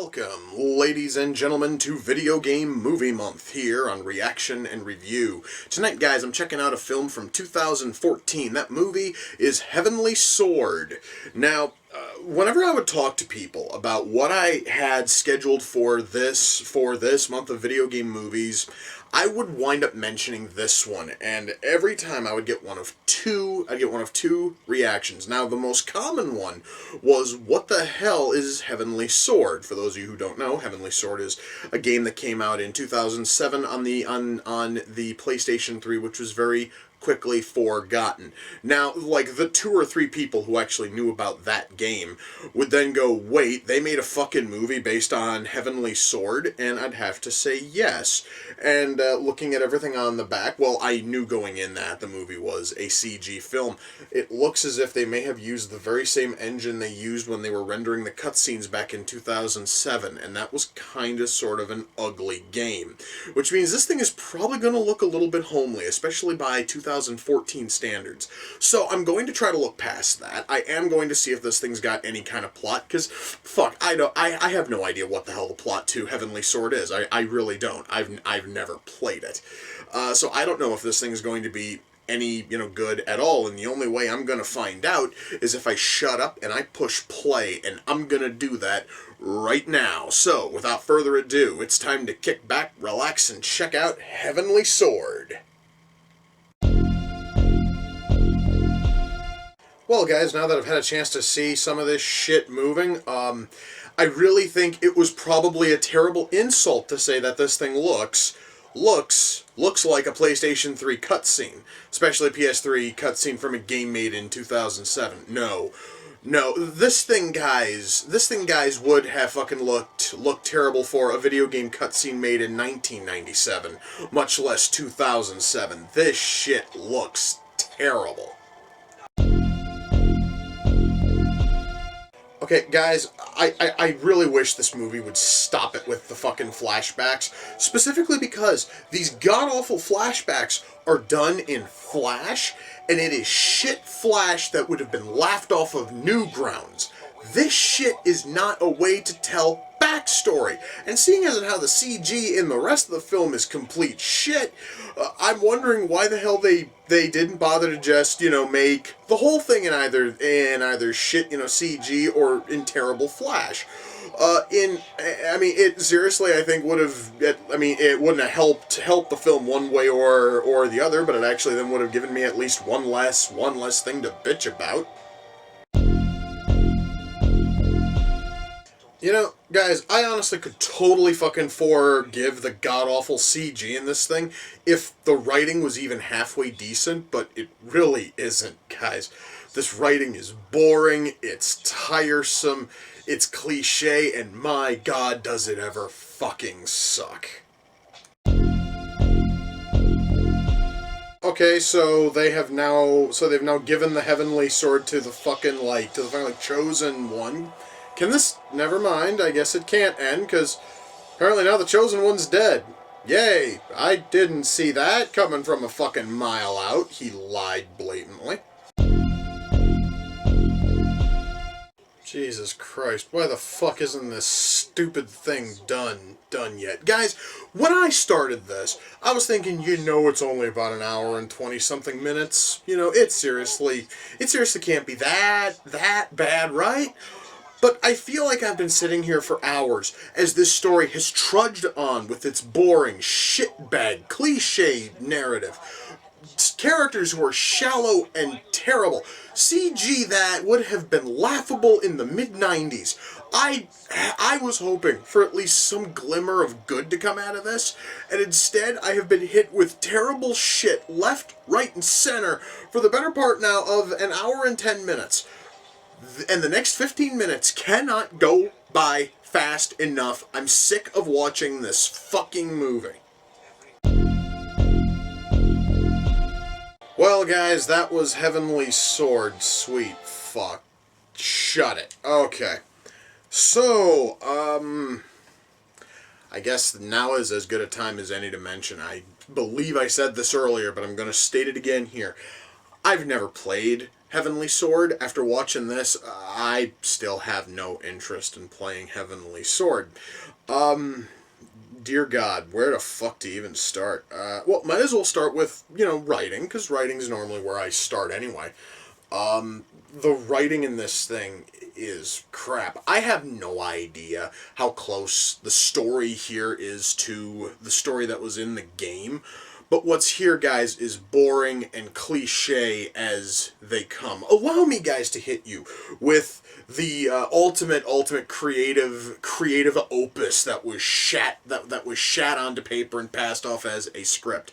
Welcome, ladies and gentlemen, to Video Game Movie Month here on Reaction and Review. Tonight, guys, I'm checking out a film from 2014. That movie is Heavenly Sword. Now, whenever I would talk to people about what I had scheduled for this month of video game movies, I would wind up mentioning this one, and every time I would get one of two reactions. Now, the most common one was, what the hell is Heavenly Sword? For those of you who don't know, Heavenly Sword is a game that came out in 2007 on the PlayStation 3, which was very quickly forgotten. Now, like, the 2 or 3 people who actually knew about that game would then go, wait, they made a fucking movie based on Heavenly Sword? And I'd have to say yes. And looking at everything on the back, well, I knew going in that the movie was a CG film. It looks as if they may have used the very same engine they used when they were rendering the cutscenes back in 2007, and that was kinda sort of an ugly game. Which means this thing is probably going to look a little bit homely, especially by 2014 standards. So I'm going to try to look past that. I am going to see if this thing's got any kind of plot, because, fuck, I have no idea what the hell the plot to Heavenly Sword is. I really don't. I've never played it. So I don't know if this thing is going to be any, good at all, and the only way I'm going to find out is if I shut up and I push play, and I'm going to do that right now. So, without further ado, it's time to kick back, relax, and check out Heavenly Sword. Well, guys, now that I've had a chance to see some of this shit moving, I really think it was probably a terrible insult to say that this thing looks like a PlayStation 3 cutscene, especially a PS3 cutscene from a game made in 2007. No, this thing, guys, would have fucking looked terrible for a video game cutscene made in 1997, much less 2007. This shit looks terrible. Okay, guys, I really wish this movie would stop it with the fucking flashbacks, specifically because these god-awful flashbacks are done in Flash, and it is shit Flash that would have been laughed off of Newgrounds. This shit is not a way to tell backstory, and seeing as how the CG in the rest of the film is complete shit, I'm wondering why the hell they didn't bother to just, make the whole thing in either shit, CG or in terrible Flash. It seriously, I think it wouldn't have helped the film one way or the other, but it actually then would have given me at least one less thing to bitch about. Guys, I honestly could totally fucking forgive the god-awful CG in this thing if the writing was even halfway decent, but it really isn't, guys. This writing is boring, it's tiresome, it's cliche, and my god, does it ever fucking suck. Okay, so they've now given the Heavenly Sword to the fucking chosen one. Can this... Never mind, I guess it can't end, because apparently now the Chosen One's dead. Yay! I didn't see that coming from a fucking mile out. He lied blatantly. Jesus Christ, why the fuck isn't this stupid thing done yet? Guys, when I started this, I was thinking, it's only about an hour and 20-something minutes. It seriously can't be that bad, right? But I feel like I've been sitting here for hours as this story has trudged on with its boring, shitbag, cliche narrative. Characters who are shallow and terrible. CG that would have been laughable in the mid-90s. I was hoping for at least some glimmer of good to come out of this, and instead I have been hit with terrible shit left, right, and center for the better part now of an hour and 10 minutes. And the next 15 minutes cannot go by fast enough. I'm sick of watching this fucking movie. Well, guys, that was Heavenly Sword. Sweet fuck. Shut it. Okay. So, I guess now is as good a time as any to mention. I believe I said this earlier, but I'm going to state it again here. I've never played Heavenly Sword. After watching this, I still have no interest in playing Heavenly Sword. Dear God, where the fuck to even start? Well, might as well start with, writing, because writing's normally where I start anyway. The writing in this thing is crap. I have no idea how close the story here is to the story that was in the game. But what's here, guys, is boring and cliche as they come. Allow me, guys, to hit you with the ultimate creative opus that was shat onto paper and passed off as a script.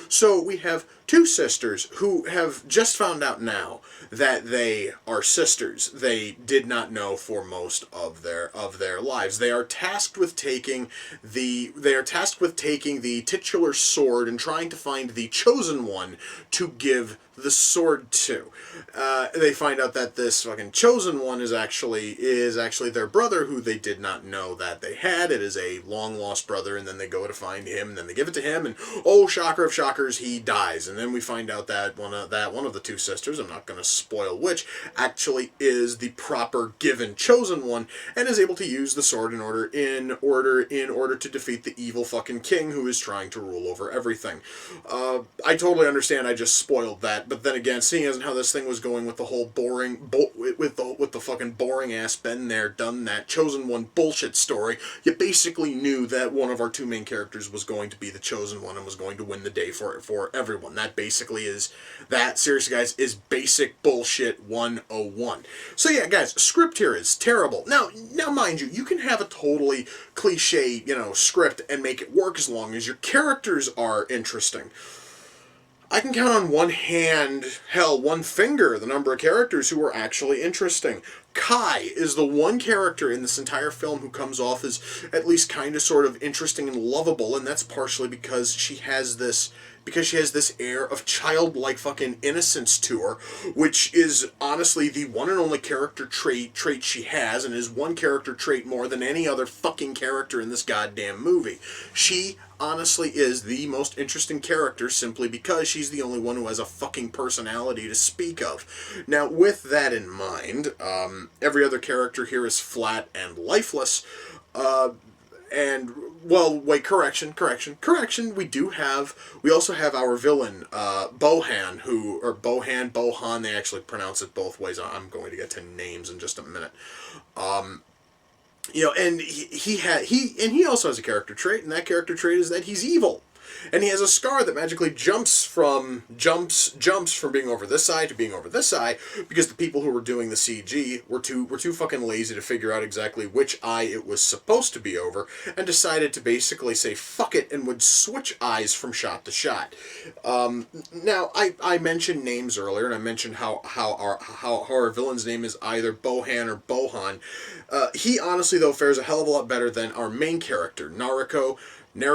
So we have two sisters who have just found out now that they are sisters. They did not know for most of their lives. They are tasked with taking the titular sword and trying to find the chosen one to give the sword to. They find out that this fucking chosen one is actually their brother, who they did not know that they had. It is a long lost brother, and then they go to find him, and then they give it to him, and oh, shocker of shockers, he dies. And then we find out that one of the two sisters, I'm not going to spoil which, actually is the proper given chosen one, and is able to use the sword in order to defeat the evil fucking king who is trying to rule over everything. I totally understand I just spoiled that, but then again, seeing as how this thing was going with the whole with the fucking boring ass been there, done that, chosen one bullshit story, you basically knew that one of our two main characters was going to be the chosen one and was going to win the day for everyone. That basically seriously guys, is basic bullshit 101. So yeah, guys, script here is terrible. Now mind you, you can have a totally cliche, script and make it work as long as your characters are interesting. I can count on one hand, hell, one finger, the number of characters who are actually interesting. Kai is the one character in this entire film who comes off as at least kind of sort of interesting and lovable, and that's partially because she has this air of childlike fucking innocence to her, which is honestly the one and only character trait she has, and is one character trait more than any other fucking character in this goddamn movie. She honestly is the most interesting character simply because she's the only one who has a fucking personality to speak of. Now, with that in mind, every other character here is flat and lifeless. And, well, wait, correction. We also have our villain, Bohan, Bohan, they actually pronounce it both ways. I'm going to get to names in just a minute. And he also has a character trait, and that character trait is that he's evil. And he has a scar that magically jumps from being over this side to being over this side, because the people who were doing the CG were too fucking lazy to figure out exactly which eye it was supposed to be over, and decided to basically say fuck it and would switch eyes from shot to shot. Now I mentioned names earlier, and I mentioned how our villain's name is either Bohan or Bohan. He honestly though fares a hell of a lot better than our main character, Nariko. There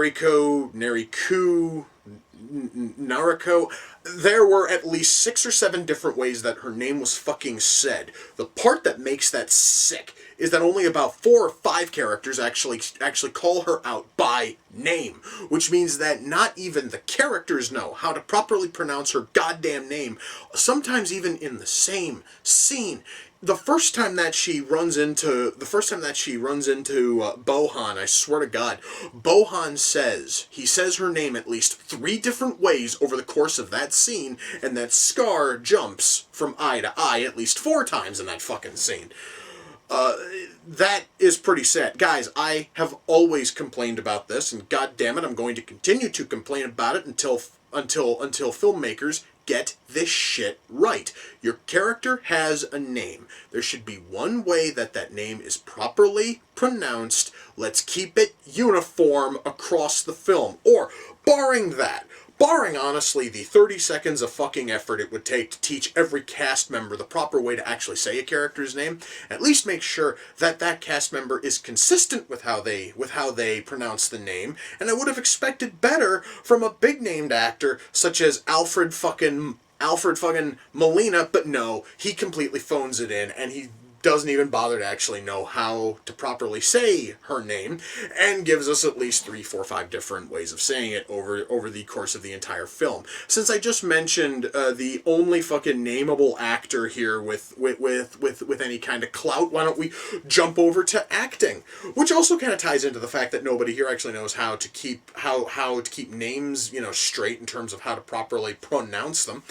were at least 6 or 7 different ways that her name was fucking said. The part that makes that sick is that only about 4 or 5 characters actually call her out by name, which means that not even the characters know how to properly pronounce her goddamn name, sometimes even in the same scene. The first time that she runs into Bohan, I swear to God, Bohan says her name at least 3 different ways over the course of that scene, and that Scar jumps from eye to eye at least 4 times in that fucking scene. That is pretty sad. Guys, I have always complained about this, and goddammit, I'm going to continue to complain about it until filmmakers get this shit right. Your character has a name. There should be one way that name is properly pronounced. Let's keep it uniform across the film. Or, barring honestly the 30 seconds of fucking effort it would take to teach every cast member the proper way to actually say a character's name, at least make sure that cast member is consistent with how they pronounce the name. And I would have expected better from a big named actor such as Alfred fucking Molina, but no, he completely phones it in, and he doesn't even bother to actually know how to properly say her name, and gives us at least 3, 4, 5 different ways of saying it over the course of the entire film. Since I just mentioned the only fucking nameable actor here with any kind of clout, why don't we jump over to acting, which also kind of ties into the fact that nobody here actually knows how to keep names, you know, straight in terms of how to properly pronounce them.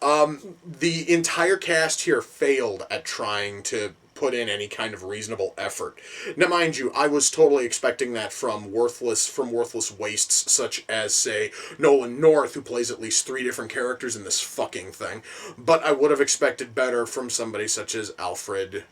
The entire cast here failed at trying to put in any kind of reasonable effort. Now, mind you, I was totally expecting that from worthless wastes such as, say, Nolan North, who plays at least 3 different characters in this fucking thing. But I would have expected better from somebody such as Alfred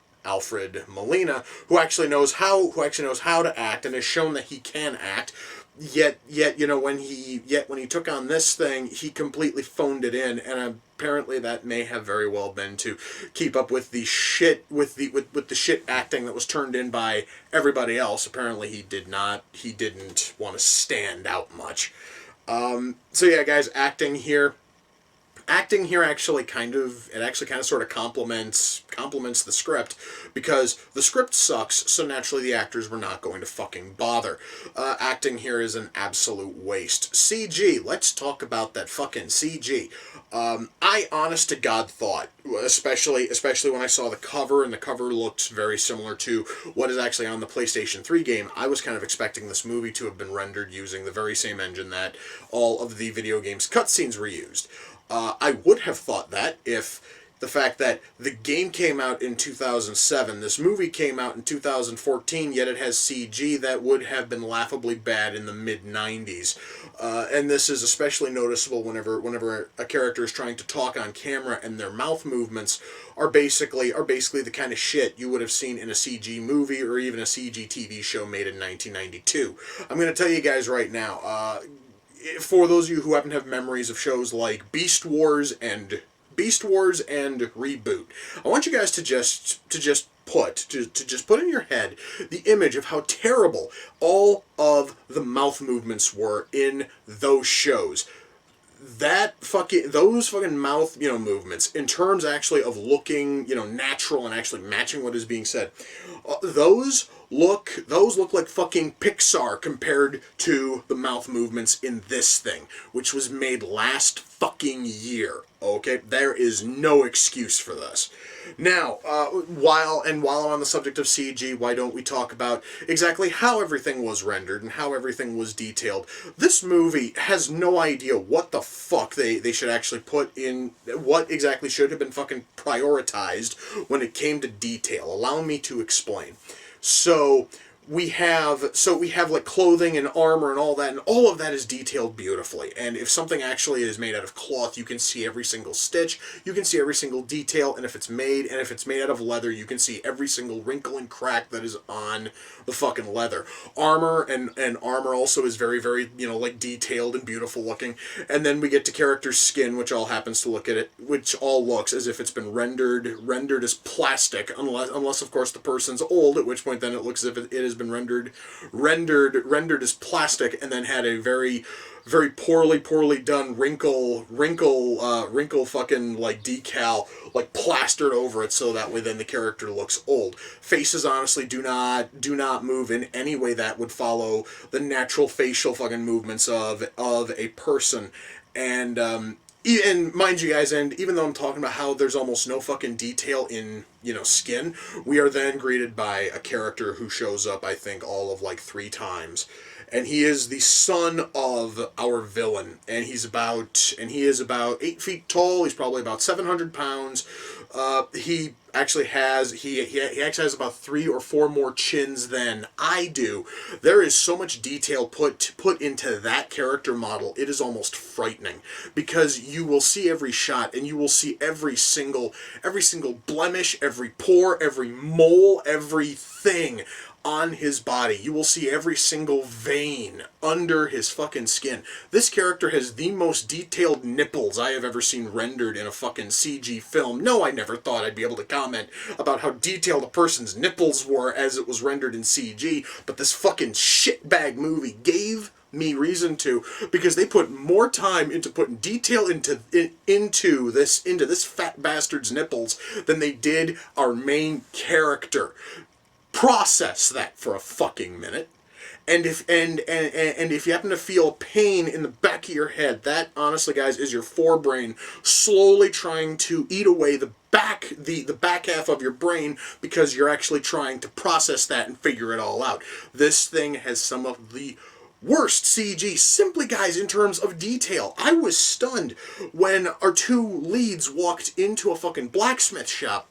Molina, who actually knows how to act and has shown that he can act. Yet, you know, when he took on this thing, he completely phoned it in, and apparently that may have very well been to keep up with the shit with the shit acting that was turned in by everybody else. Apparently, he didn't want to stand out much. So yeah, guys, acting here actually kind of sort of complements the script, because the script sucks, so naturally the actors were not going to fucking bother. Acting here is an absolute waste. CG, let's talk about that fucking CG. I honest to God thought, especially when I saw the cover, and the cover looks very similar to what is actually on the PlayStation 3 game, I was kind of expecting this movie to have been rendered using the very same engine that all of the video game's cutscenes were used. I would have thought that if the fact that the game came out in 2007, this movie came out in 2014, yet it has CG that would have been laughably bad in the mid-90s. And this is especially noticeable whenever a character is trying to talk on camera and their mouth movements are basically the kind of shit you would have seen in a CG movie or even a CG TV show made in 1992. I'm going to tell you guys right now, for those of you who happen to have memories of shows like Beast Wars and Reboot, I want you guys to just put in your head the image of how terrible all of the mouth movements were in those shows. Those fucking mouth, you know, movements, in terms actually of looking, you know, natural and actually matching what is being said, those look like fucking Pixar compared to the mouth movements in this thing, which was made last fucking year. Okay, there is no excuse for this. Now, while I'm on the subject of CG, why don't we talk about exactly how everything was rendered and how everything was detailed? This movie has no idea what the fuck they should actually put in, what exactly should have been fucking prioritized when it came to detail. Allow me to explain. So we have like clothing and armor and all of that is detailed beautifully. And if something actually is made out of cloth, you can see every single stitch, you can see every single detail, and if it's made out of leather, you can see every single wrinkle and crack that is on the fucking leather. Armor and armor also is very, very, you know, like detailed and beautiful looking. And then we get to character's skin, which all looks as if it's been rendered as plastic, unless of course the person's old, at which point then it looks as if it has been rendered as plastic, and then had a very, very poorly done wrinkle fucking like decal like plastered over it, so that way then the character looks old. Faces honestly do not move in any way that would follow the natural facial fucking movements of a person. And mind you guys, and even though I'm talking about how there's almost no fucking detail in, you know, skin, we are then greeted by a character who shows up, I think, all of like 3 times. And he is the son of our villain, and he is about 8 feet tall. He's probably about 700 pounds. He actually has about 3 or 4 more chins than I do. There is so much detail put into that character model. It is almost frightening, because you will see every shot, and you will see every single blemish, every pore, every mole, everything on his body. You will see every single vein under his fucking skin. This character has the most detailed nipples I have ever seen rendered in a fucking CG film. No, I never thought I'd be able to comment about how detailed a person's nipples were as it was rendered in CG, but this fucking shitbag movie gave me reason to, because they put more time into putting detail into this fat bastard's nipples than they did our main character. Process that for a fucking minute. And if you happen to feel pain in the back of your head, that honestly, guys, is your forebrain slowly trying to eat away the back half of your brain, because you're actually trying to process that and figure it all out. This thing has some of the worst CG, simply, guys, in terms of detail. I was stunned when our two leads walked into a fucking blacksmith shop,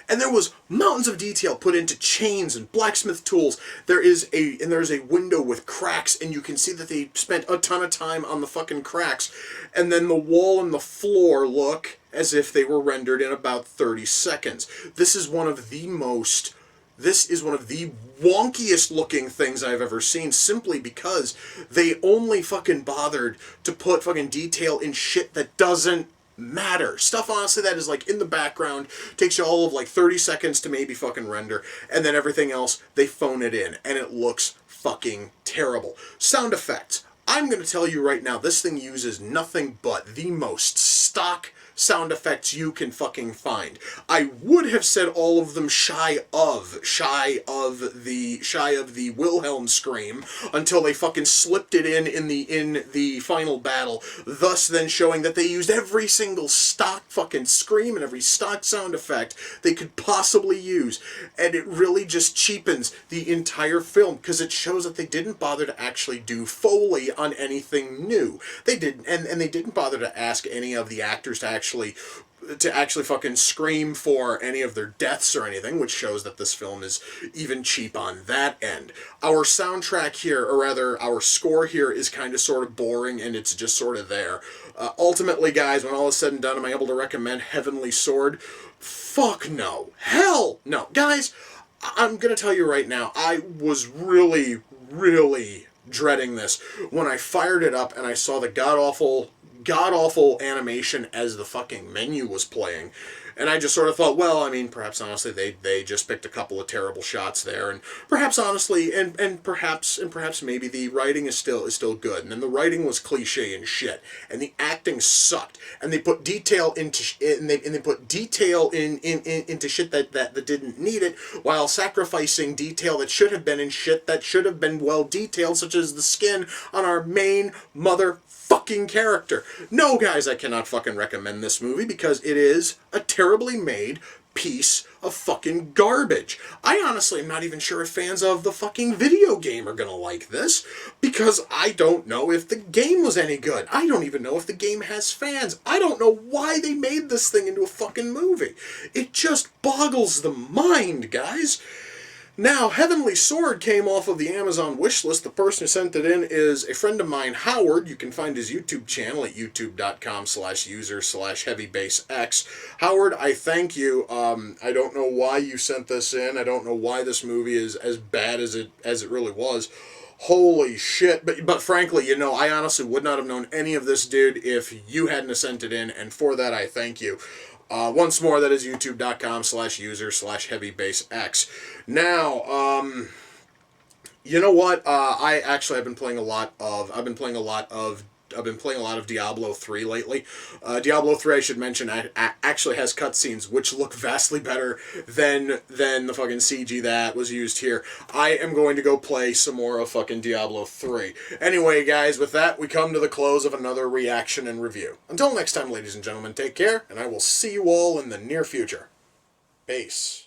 and there was mountains of detail put into chains and blacksmith tools. There's a window with cracks, and you can see that they spent a ton of time on the fucking cracks. And then the wall and the floor look as if they were rendered in about 30 seconds. This is one of the wonkiest looking things I've ever seen, simply because they only fucking bothered to put fucking detail in shit that doesn't matter. Stuff, honestly, that is like in the background, takes you all of like 30 seconds to maybe fucking render, and then everything else, they phone it in, and it looks fucking terrible. Sound effects. I'm going to tell you right now, this thing uses nothing but the most stock sound effects you can fucking find. I would have said all of them shy of the Wilhelm scream, until they fucking slipped it in the final battle, thus then showing that they used every single stock fucking scream and every stock sound effect they could possibly use, and it really just cheapens the entire film, because it shows that they didn't bother to actually do Foley on anything new. They didn't, and they didn't bother to ask any of the actors to actually fucking scream for any of their deaths or anything, which shows that this film is even cheap on that end. Our soundtrack here, or rather our score here, is kind of sort of boring, and it's just sort of there. Ultimately, guys, when all is said and done, am I able to recommend Heavenly Sword? Fuck no. Hell no. Guys, I'm gonna tell you right now, I was really, really dreading this when I fired it up and I saw the god-awful animation as the fucking menu was playing. And I just sort of thought, well, I mean, perhaps honestly they just picked a couple of terrible shots there, and perhaps honestly, and perhaps maybe the writing is still good, and then the writing was cliche and shit, and the acting sucked, and they put detail into shit that didn't need it, while sacrificing detail that should have been in shit that should have been well detailed, such as the skin on our main motherfucking character. No, guys, I cannot fucking recommend this movie, because it is a terribly made piece of fucking garbage. I honestly am not even sure if fans of the fucking video game are gonna like this, because I don't know if the game was any good. I don't even know if the game has fans. I don't know why they made this thing into a fucking movie. It just boggles the mind, guys. Now, Heavenly Sword came off of the Amazon wishlist. The person who sent it in is a friend of mine, Howard. You can find his YouTube channel at youtube.com/user/heavybassex. Howard, I thank you. I don't know why you sent this in. I don't know why this movie is as bad as it really was. Holy shit. But frankly, you know, I honestly would not have known any of this, dude, if you hadn't sent it in, and for that I thank you. Once more, that is youtube.com/user/heavybassex. Now, you know what? I've been playing a lot of Diablo 3 lately. Diablo 3, I should mention, actually has cutscenes which look vastly better than the fucking CG that was used here. I am going to go play some more of fucking Diablo 3. Anyway, guys, with that, we come to the close of another reaction and review. Until next time, ladies and gentlemen, take care, and I will see you all in the near future. Peace.